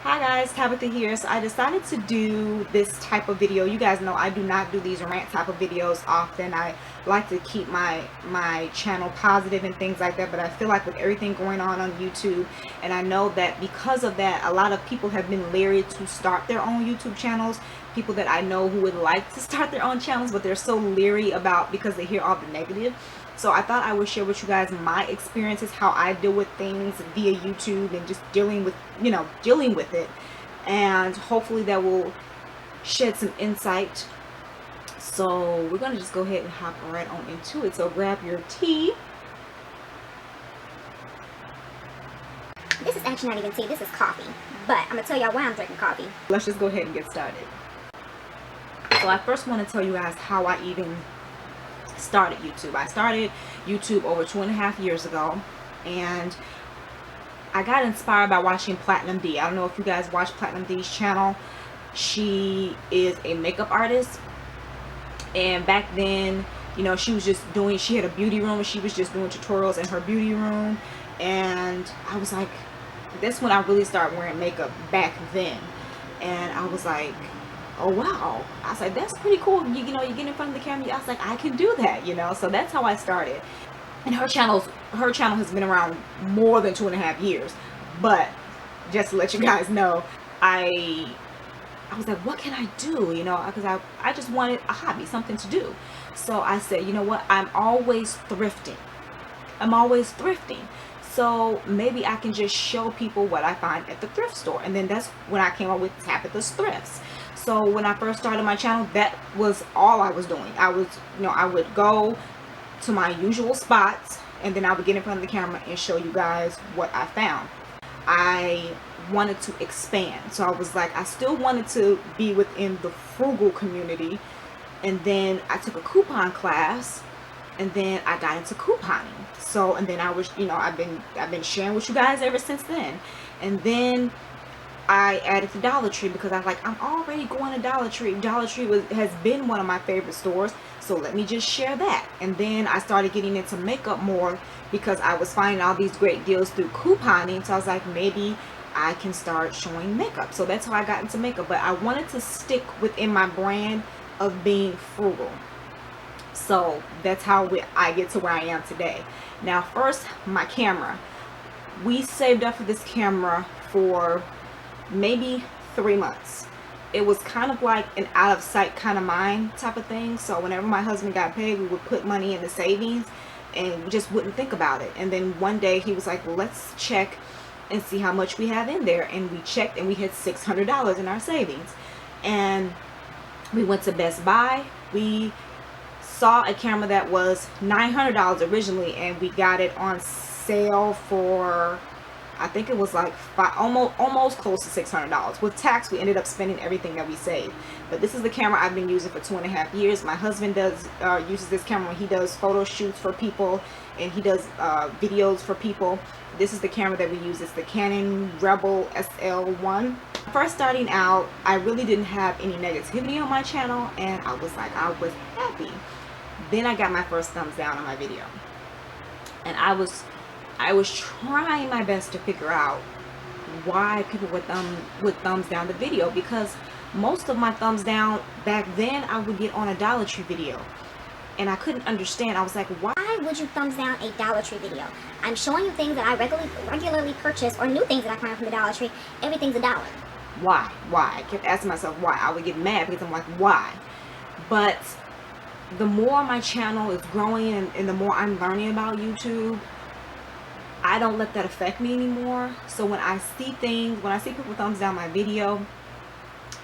Hi guys, Tabitha here. So I decided to do this type of video. You guys know I do not do these rant type of videos often. I like to keep my channel positive and things like that, but I feel like with everything going on YouTube, and I know that because of that, a lot of people have been leery to start their own YouTube channels. People that I know who would like to start their own channels, but they're so leery about because they hear all the negative. So I thought I would share with you guys my experiences, how I deal with things via YouTube and just dealing with it, and hopefully that will shed some insight. So we're gonna just go ahead and hop right on into it. So grab your tea. This is actually not even tea, this is coffee. But I'm gonna tell y'all why I'm drinking coffee. Let's just go ahead and get started. So I first want to tell you guys how I even started YouTube. I started YouTube over 2.5 years ago, and I got inspired by watching Platinum D. I don't know if you guys watch Platinum D's channel. She is a makeup artist, and back then, you know, she had a beauty room and she was just doing tutorials in her beauty room. And I was like, that's when I really started wearing makeup back then. And I was like, oh wow. I was like, that's pretty cool. You know, you get in front of the camera. I was like, I can do that, you know. So that's how I started. And her channel has been around more than 2.5 years. But just to let you guys know, I was like, what can I do? You know, because I just wanted a hobby, something to do. So I said, you know what? I'm always thrifting. So maybe I can just show people what I find at the thrift store. And then that's when I came up with Tabitha's Thrifts. So when I first started my channel, that was all I was doing. I would go to my usual spots, and then I would get in front of the camera and show you guys what I found. I wanted to expand, so I was like, I still wanted to be within the frugal community. And then I took a coupon class, and then I got into couponing. So, and then I was, you know, I've been sharing with you guys ever since then. And then I added the Dollar Tree because I was like, I'm already going to Dollar Tree. Dollar Tree has been one of my favorite stores, so let me just share that. And then I started getting into makeup more because I was finding all these great deals through couponing. So I was like, maybe I can start showing makeup. So that's how I got into makeup. But I wanted to stick within my brand of being frugal. So that's how I get to where I am today. Now, first, my camera. We saved up for this camera for maybe 3 months. It was kind of like an out of sight kind of mind type of thing. So whenever my husband got paid, we would put money in the savings and we just wouldn't think about it. And then one day he was like, well, let's check and see how much we have in there. And we checked and we had $600 in our savings. And we went to Best Buy. We saw a camera that was $900 originally, and we got it on sale for, I think it was like almost close to $600. With tax, we ended up spending everything that we saved. But this is the camera I've been using for 2.5 years. My husband uses this camera when he does photo shoots for people, and he does videos for people. This is the camera that we use. It's the Canon Rebel SL1. First starting out, I really didn't have any negativity on my channel, and I was happy. Then I got my first thumbs down on my video, and I was trying my best to figure out why people would thumbs down the video, because most of my thumbs down back then I would get on a Dollar Tree video, and I couldn't understand. I was like, why Would you thumbs down a Dollar Tree video? I'm showing you things that I regularly purchase, or new things that I find from the Dollar Tree. Everything's $1. Why? I kept asking myself why. I would get mad because I'm like, why? But the more my channel is growing and the more I'm learning about YouTube, I don't let that affect me anymore. So when I see people thumbs down my video,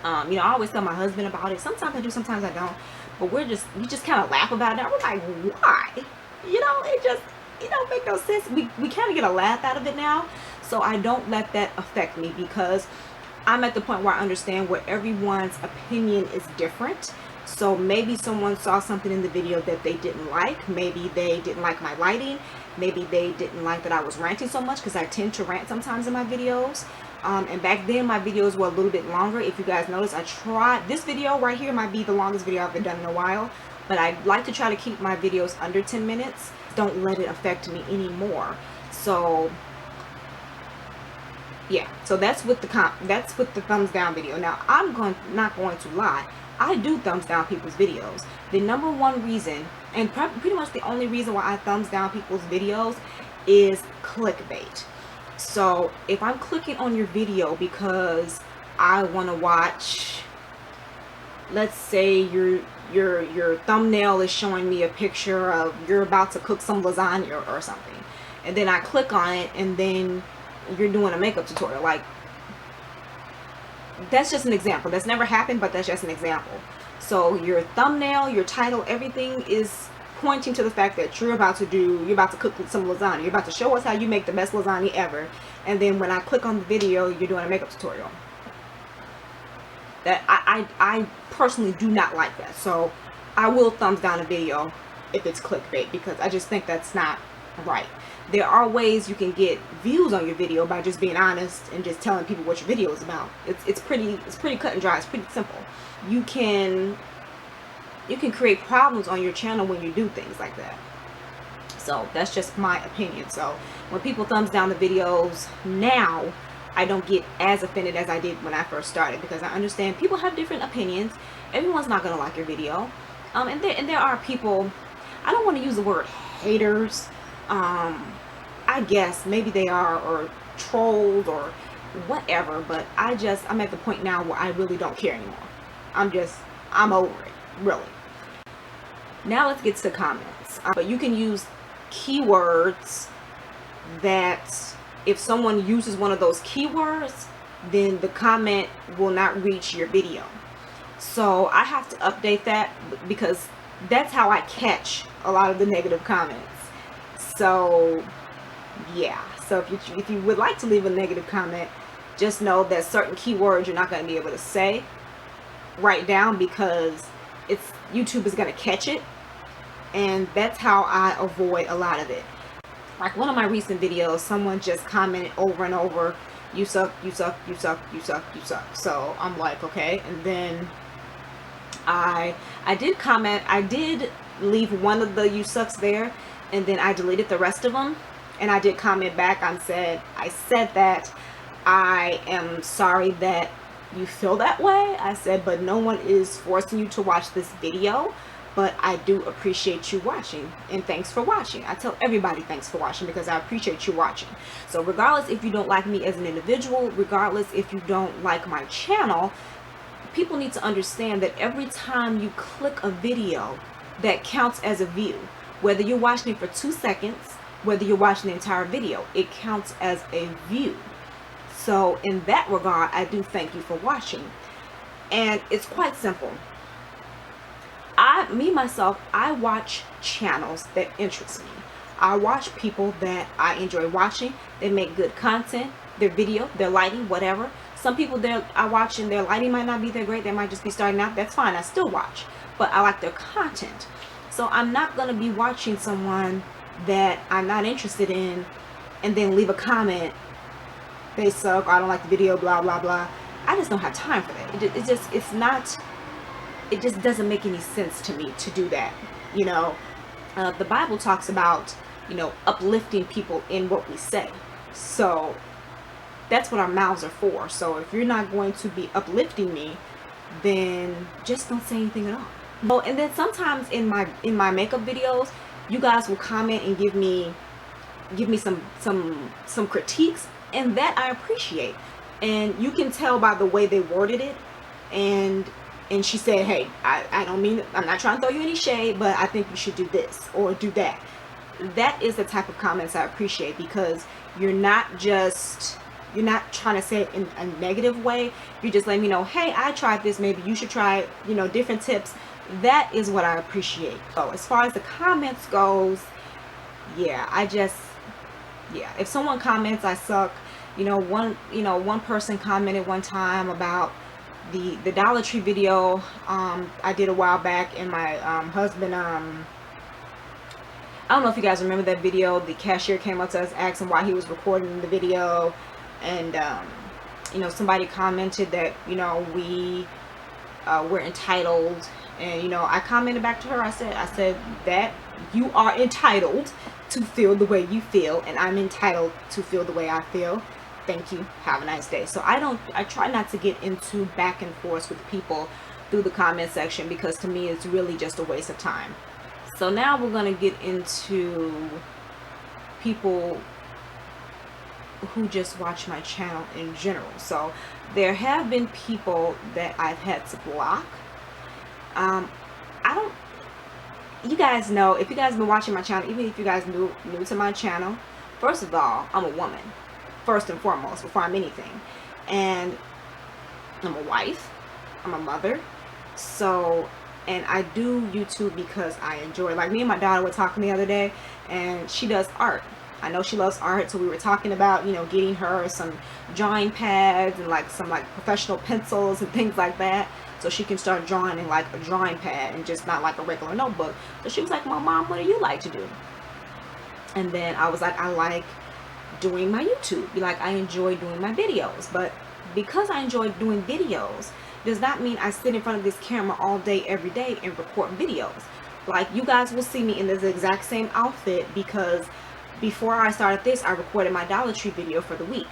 you know, I always tell my husband about it. Sometimes I do, sometimes I don't. But we just kind of laugh about it. We're like, why? You know, it don't make no sense. We kind of get a laugh out of it now. So I don't let that affect me, because I'm at the point where I understand where everyone's opinion is different. So maybe someone saw something in the video that they didn't like. Maybe they didn't like my lighting. Maybe they didn't like that I was ranting so much, because I tend to rant sometimes in my videos. And back then my videos were a little bit longer. If you guys notice, this video right here might be the longest video I've done in a while, but I like to try to keep my videos under 10 minutes. Don't let it affect me anymore. So yeah, so that's with the thumbs down video. Now I'm not going to lie, I do thumbs down people's videos. The number one reason, and pretty much the only reason why I thumbs down people's videos, is clickbait. So if I'm clicking on your video because I want to watch, let's say your thumbnail is showing me a picture of you're about to cook some lasagna or something, and then I click on it, and then you're doing a makeup tutorial. Like, that's just an example. That's never happened, but that's just an example. So your thumbnail, your title, everything is pointing to the fact that you're about to cook some lasagna. You're about to show us how you make the best lasagna ever. And then when I click on the video, you're doing a makeup tutorial. That I personally do not like that. So I will thumbs down a video if it's clickbait, because I just think that's not right. There are ways you can get views on your video by just being honest and just telling people what your video is about. It's pretty cut and dry. It's pretty simple. You can create problems on your channel when you do things like that. So that's just my opinion. So when people thumbs down the videos now, I don't get as offended as I did when I first started, because I understand people have different opinions. Everyone's not gonna like your video, and there are people, I don't want to use the word haters, I guess maybe they are, or trolls or whatever, but I'm at the point now where I really don't care anymore. I'm over it, really. Now let's get to the comments. But you can use keywords that, if someone uses one of those keywords, then the comment will not reach your video. So I have to update that, because that's how I catch a lot of the negative comments. So yeah, so if you would like to leave a negative comment, just know that certain keywords you're not going to be able to say right down, because YouTube is going to catch it, and that's how I avoid a lot of it. Like one of my recent videos, someone just commented over and over, "You suck, you suck, you suck, you suck, you suck." So I'm like, okay. And then I did comment, I did leave one of the "you sucks" there, and then I deleted the rest of them. And I did comment back. I said that I am sorry that you feel that way. I said, but no one is forcing you to watch this video, but I do appreciate you watching, and thanks for watching. I tell everybody thanks for watching, because I appreciate you watching. So regardless if you don't like me as an individual, regardless if you don't like my channel, people need to understand that every time you click a video, that counts as a view. Whether you're watching it for 2 seconds, whether you're watching the entire video, it counts as a view. So in that regard, I do thank you for watching. And it's quite simple. Myself, I watch channels that interest me. I watch people that I enjoy watching. They make good content, their video, their lighting, whatever. Some people I watch and their lighting might not be that great. They might just be starting out. That's fine. I still watch, but I like their content. So I'm not going to be watching someone that I'm not interested in and then leave a comment, "They suck," or "I don't like the video," blah blah blah. I just don't have time for that. It just doesn't make any sense to me to do that. You know, the Bible talks about, uplifting people in what we say. So that's what our mouths are for. So if you're not going to be uplifting me, then just don't say anything at all. Oh, and then sometimes in my makeup videos, you guys will comment and give me some critiques, and that I appreciate. And you can tell by the way they worded it. And she said, "Hey, I don't mean, I'm not trying to throw you any shade, but I think you should do this or do that." That is the type of comments I appreciate, because you're not trying to say it in a negative way. You're just letting me know, "Hey, I tried this, maybe you should try it," different tips. That is what I appreciate. So as far as the comments goes, if someone comments "I suck," one person commented one time about the Dollar Tree video I did a while back, and my husband, I don't know if you guys remember that video. The cashier came up to us asking why he was recording the video, and somebody commented that we're entitled, and I commented back to her. I said that you are entitled to feel the way you feel, and I'm entitled to feel the way I feel. thank you, have a nice day. So I try not to get into back and forth with people through the comment section, because to me it's really just a waste of time. So now we're going to get into people who just watch my channel in general. So there have been people that I've had to block. You guys know, if you guys have been watching my channel, even if you guys new to my channel, first of all, I'm a woman, first and foremost, before I'm anything. And I'm a wife, I'm a mother. So, and I do YouTube because I enjoy it. Like, me and my daughter were talking the other day, and she does art. I know she loves art, so we were talking about, you know, getting her some drawing pads and like some like professional pencils and things like that, so she can start drawing in like a drawing pad and just not like a regular notebook. So she was like, "Well, Mom, what do you like to do?" And then I was like, "I like doing my YouTube. Like, I enjoy doing my videos." But because I enjoy doing videos does not mean I sit in front of this camera all day every day and record videos. Like, you guys will see me in this exact same outfit because before I started this, I recorded my Dollar Tree video for the week.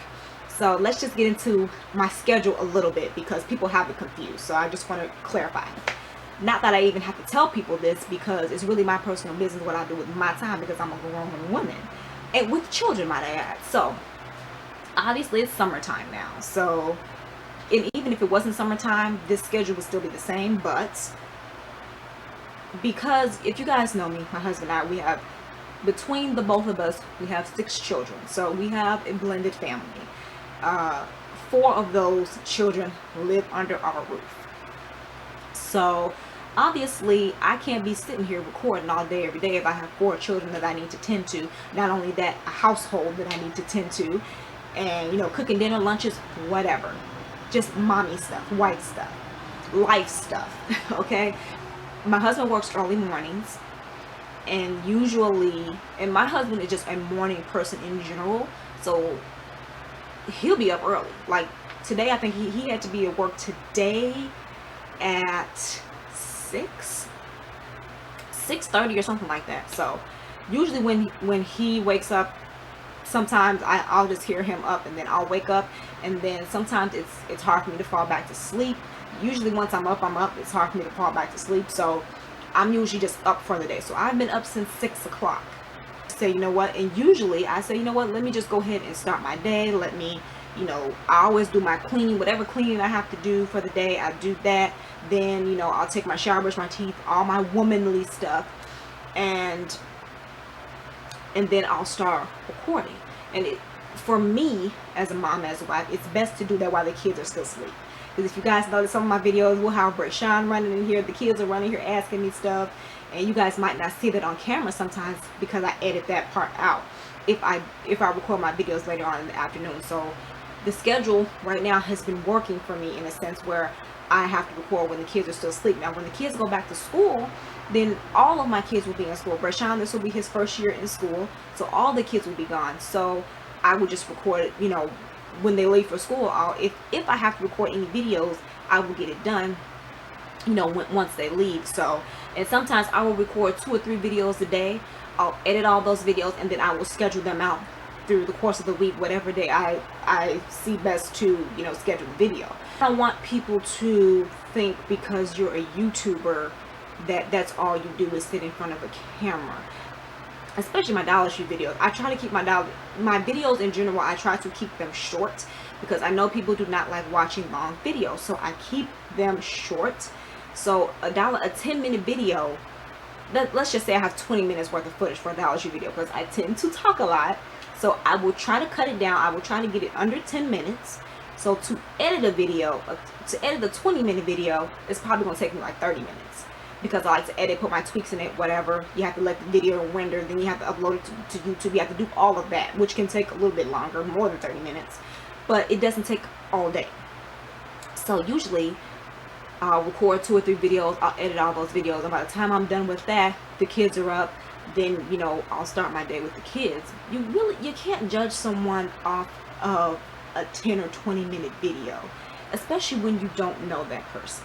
So let's just get into my schedule a little bit, because people have it confused. So I just want to clarify. Not that I even have to tell people this, because it's really my personal business what I do with my time, because I'm a grown woman. And with children, might I add. So obviously it's summertime now. So, and even if it wasn't summertime, this schedule would still be the same. But because, if you guys know me, my husband and I, we have, between the both of us, we have 6 children. So we have a blended family. 4 of those children live under our roof. So obviously I can't be sitting here recording all day every day if I have 4 children that I need to tend to. Not only that, a household that I need to tend to, and, you know, cooking dinner, lunches, whatever, just mommy stuff, wife stuff, life stuff. Okay, my husband works early mornings. And usually, and my husband is just a morning person in general, so he'll be up early. Like today, I think he had to be at work today at 6:30 or something like that. So usually when he wakes up, sometimes I'll just hear him up, and then I'll wake up, and then sometimes it's hard for me to fall back to sleep. Usually once I'm up, it's hard for me to fall back to sleep. So I'm usually just up for the day. So I've been up since 6 o'clock. Say, you know what, and usually I say, you know what, let me just go ahead and start my day. Let me, you know, I always do my cleaning, whatever cleaning I have to do for the day, I do that. Then, you know, I'll take my shower, brush my teeth, all my womanly stuff, and then I'll start recording. And for me, as a mom, as a wife, it's best to do that while the kids are still asleep. Because if you guys notice, some of my videos will have Brayshawn running in here, the kids are running here asking me stuff, and you guys might not see that on camera sometimes because I edit that part out if I record my videos later on in the afternoon. So the schedule right now has been working for me in a sense where I have to record when the kids are still asleep. Now when the kids go back to school, then all of my kids will be in school. Brayshawn, this will be his first year in school, so all the kids will be gone. So I would just record it, you know, when they leave for school. If I have to record any videos, I will get it done, you know, once they leave. So, and sometimes I will record 2 or 3 videos a day. I'll edit all those videos, and then I will schedule them out through the course of the week, whatever day I see best to, you know, schedule a video. I don't want people to think because you're a YouTuber that's all you do is sit in front of a camera. Especially my Dollar Tree videos. I try to keep my videos in general, I try to keep them short, because I know people do not like watching long videos, so I keep them short. So a 10-minute video, let's just say I have 20 minutes worth of footage for a Dollar Tree video, because I tend to talk a lot. So I will try to cut it down. I will try to get it under 10 minutes. So to edit a video, to edit a 20-minute video, it's probably going to take me like 30 minutes. Because I like to edit, put my tweaks in it, whatever. You have to let the video render, then you have to upload it to YouTube. You have to do all of that, which can take a little bit longer, more than 30 minutes. But it doesn't take all day. So usually, I'll record 2 or 3 videos, I'll edit all those videos, and by the time I'm done with that, the kids are up, then, you know, I'll start my day with the kids. You can't judge someone off of a 10 or 20-minute video, especially when you don't know that person.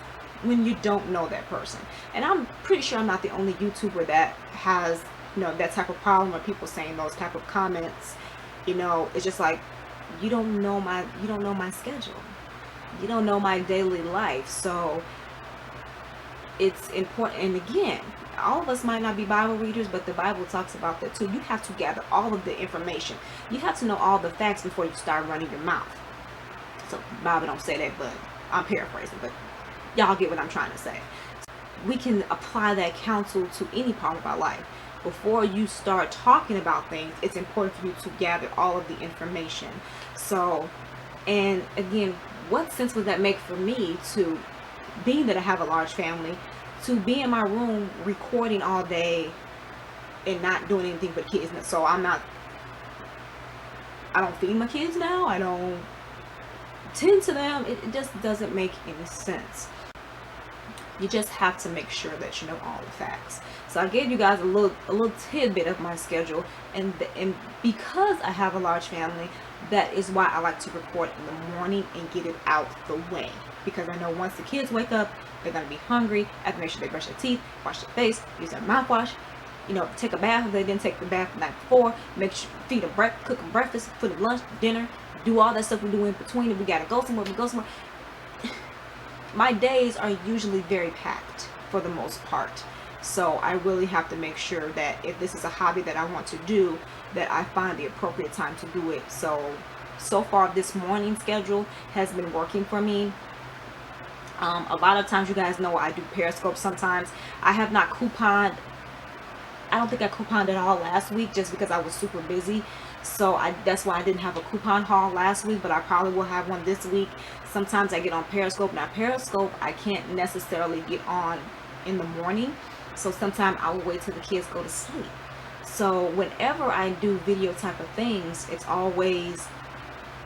And I'm pretty sure I'm not the only YouTuber that has, you know, that type of problem, or people saying those type of comments. You know, it's just like, you don't know my schedule. You don't know my daily life. So it's important. And again, all of us might not be Bible readers, but the Bible talks about that too. You have to gather all of the information. You have to know all the facts before you start running your mouth. So the Bible don't say that, but I'm paraphrasing, but y'all get what I'm trying to say. We can apply that counsel to any part of our life. Before you start talking about things, it's important for you to gather all of the information. So, and again, what sense would that make for me, to being that I have a large family, to be in my room recording all day and not doing anything but kids? So I don't feed my kids now. I don't tend to them. It just doesn't make any sense. You just have to make sure that you know all the facts. So I gave you guys a little tidbit of my schedule, and because I have a large family, that is why I like to record in the morning and get it out the way. Because I know once the kids wake up, they're gonna be hungry. I have to make sure they brush their teeth, wash their face, use their mouthwash, take a bath if they didn't take the bath the night before, cook them breakfast, put them lunch, dinner, do all that stuff we do in between. If we gotta go somewhere, we go somewhere. My days are usually very packed for the most part. So I really have to make sure that if this is a hobby that I want to do, that I find the appropriate time to do it. So far this morning schedule has been working for me. A lot of times, you guys know I do Periscope sometimes. I have not couponed. I don't think I couponed at all last week, just because I was super busy. So that's why I didn't have a coupon haul last week, but I probably will have one this week. Sometimes I get on Periscope. Now Periscope, I can't necessarily get on in the morning. So sometimes I will wait till the kids go to sleep. So whenever I do video type of things, it's always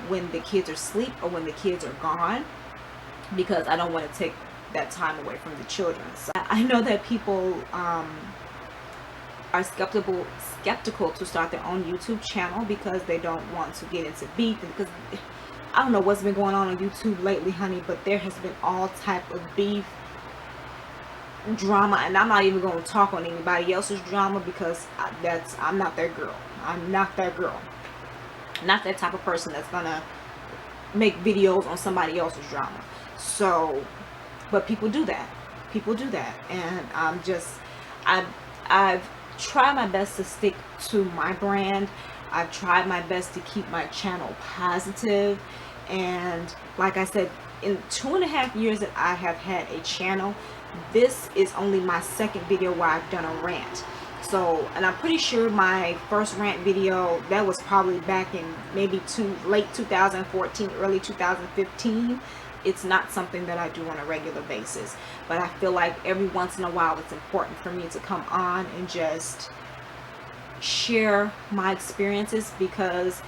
when the kids are asleep or when the kids are gone, because I don't want to take that time away from the children. So I know that people are skeptical to start their own YouTube channel because they don't want to get into beef. Because I don't know what's been going on YouTube lately, honey, but there has been all type of beef, drama, and I'm not even going to talk on anybody else's drama, because I'm not their girl. I'm not that girl. Not that type of person that's gonna make videos on somebody else's drama. So, but people do that. And I've tried my best to stick to my brand. I've tried my best to keep my channel positive. And like I said, in 2.5 years that I have had a channel, this is only my second video where I've done a rant. So, and I'm pretty sure my first rant video, that was probably back in maybe late 2014, early 2015. It's not something that I do on a regular basis, but I feel like every once in a while it's important for me to come on and just share my experiences, because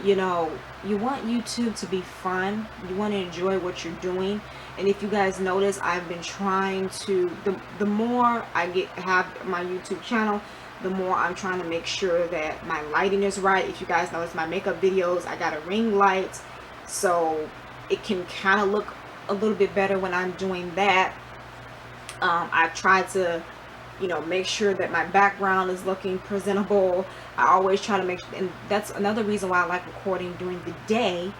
you want YouTube to be fun. You want to enjoy what you're doing. And if you guys notice, I've been trying to, the more I have my YouTube channel, the more I'm trying to make sure that my lighting is right. If you guys notice my makeup videos, I got a ring light, so it can kind of look a little bit better when I'm doing that. I've tried to make sure that my background is looking presentable. I always try to make, and that's another reason why I like recording during the day,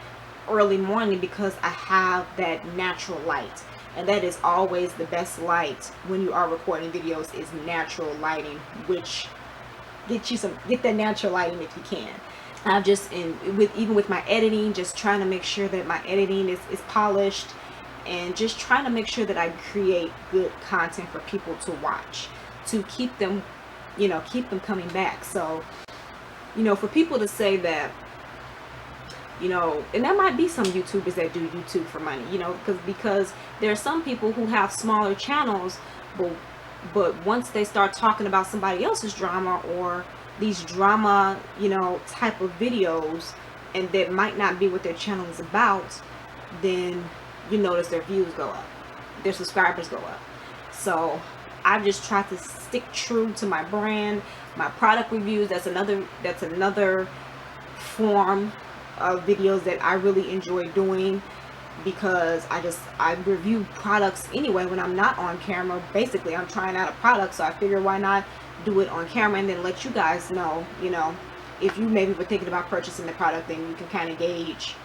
early morning, because I have that natural light, and that is always the best light when you are recording videos, is natural lighting, which get that natural lighting if you can. I've just, even with my editing, just trying to make sure that my editing is polished, and just trying to make sure that I create good content for people to watch, to keep them coming back. So for people to say that, and there might be some YouTubers that do YouTube for money, because there are some people who have smaller channels, but once they start talking about somebody else's drama, or these drama type of videos, and that might not be what their channel is about, then you notice their views go up, their subscribers go up. So I've just tried to stick true to my brand. My product reviews, that's another form of videos that I really enjoy doing, because I review products anyway when I'm not on camera. Basically, I'm trying out a product, so I figure why not do it on camera and then let you guys know if you maybe were thinking about purchasing the product, then you can kind of gauge,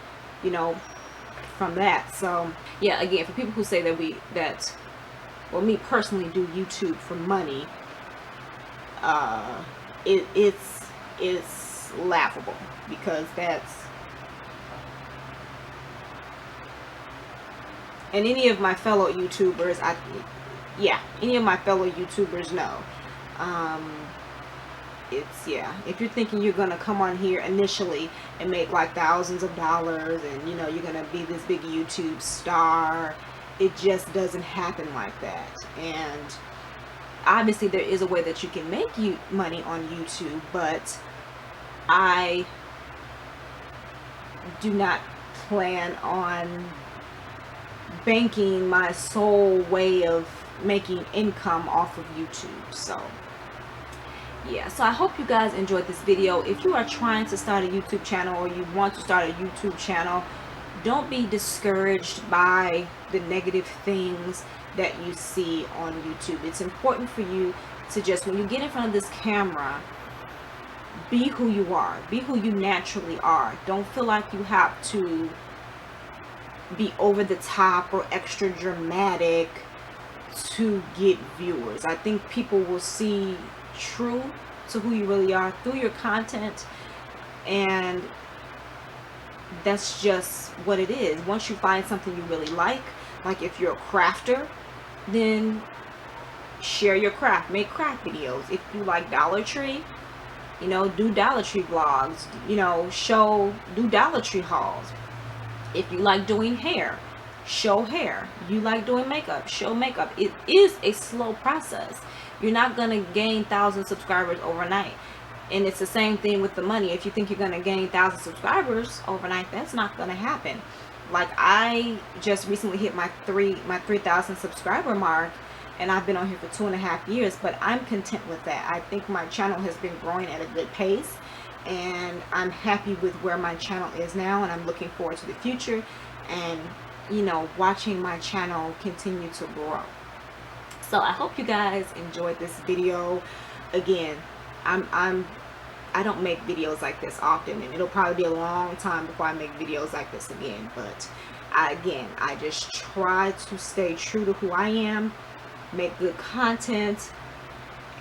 you know, from that. So yeah, again, for people who say that well, me personally do YouTube for money, it's laughable, because and any of my fellow YouTubers, any of my fellow YouTubers know, if you're thinking you're gonna come on here initially and make like thousands of dollars, and you know, you're gonna be this big YouTube star, it just doesn't happen like that. And obviously there is a way that you can make money on YouTube, but I do not plan on banking my sole way of making income off of YouTube. So yeah, so I hope you guys enjoyed this video. If you are trying to start a YouTube channel, or you want to start a YouTube channel, don't be discouraged by the negative things that you see on YouTube. It's important for you to just, when you get in front of this camera, be who you are, be who you naturally are. Don't feel like you have to be over the top or extra dramatic to get viewers. I think people will see true to who you really are through your content, and that's just what it is. Once you find something you really like if you're a crafter, then share your craft, make craft videos. If you like Dollar Tree, you know, do Dollar Tree vlogs, you know, do Dollar Tree hauls. If you like doing hair, show hair. You like doing makeup, show makeup. It is a slow process. You're not going to gain 1,000 subscribers overnight. And it's the same thing with the money. If you think you're going to gain 1,000 subscribers overnight, that's not going to happen. Like, I just recently hit my 3,000 subscriber mark, and I've been on here for 2.5 years, but I'm content with that. I think my channel has been growing at a good pace, and I'm happy with where my channel is now, and I'm looking forward to the future, and, you know, watching my channel continue to grow. So I hope you guys enjoyed this video. Again, I don't make videos like this often, and it'll probably be a long time before I make videos like this again, but I just try to stay true to who I am, make good content,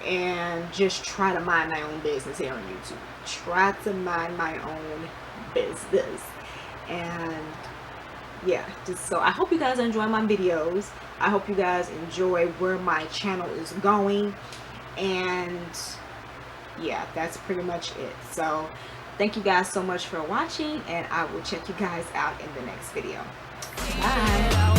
and just try to mind my own business here on YouTube. Try to mind my own business. And yeah, so I hope you guys enjoy my videos. I hope you guys enjoy where my channel is going, and yeah, that's pretty much it. So thank you guys so much for watching, and I will check you guys out in the next video. Bye.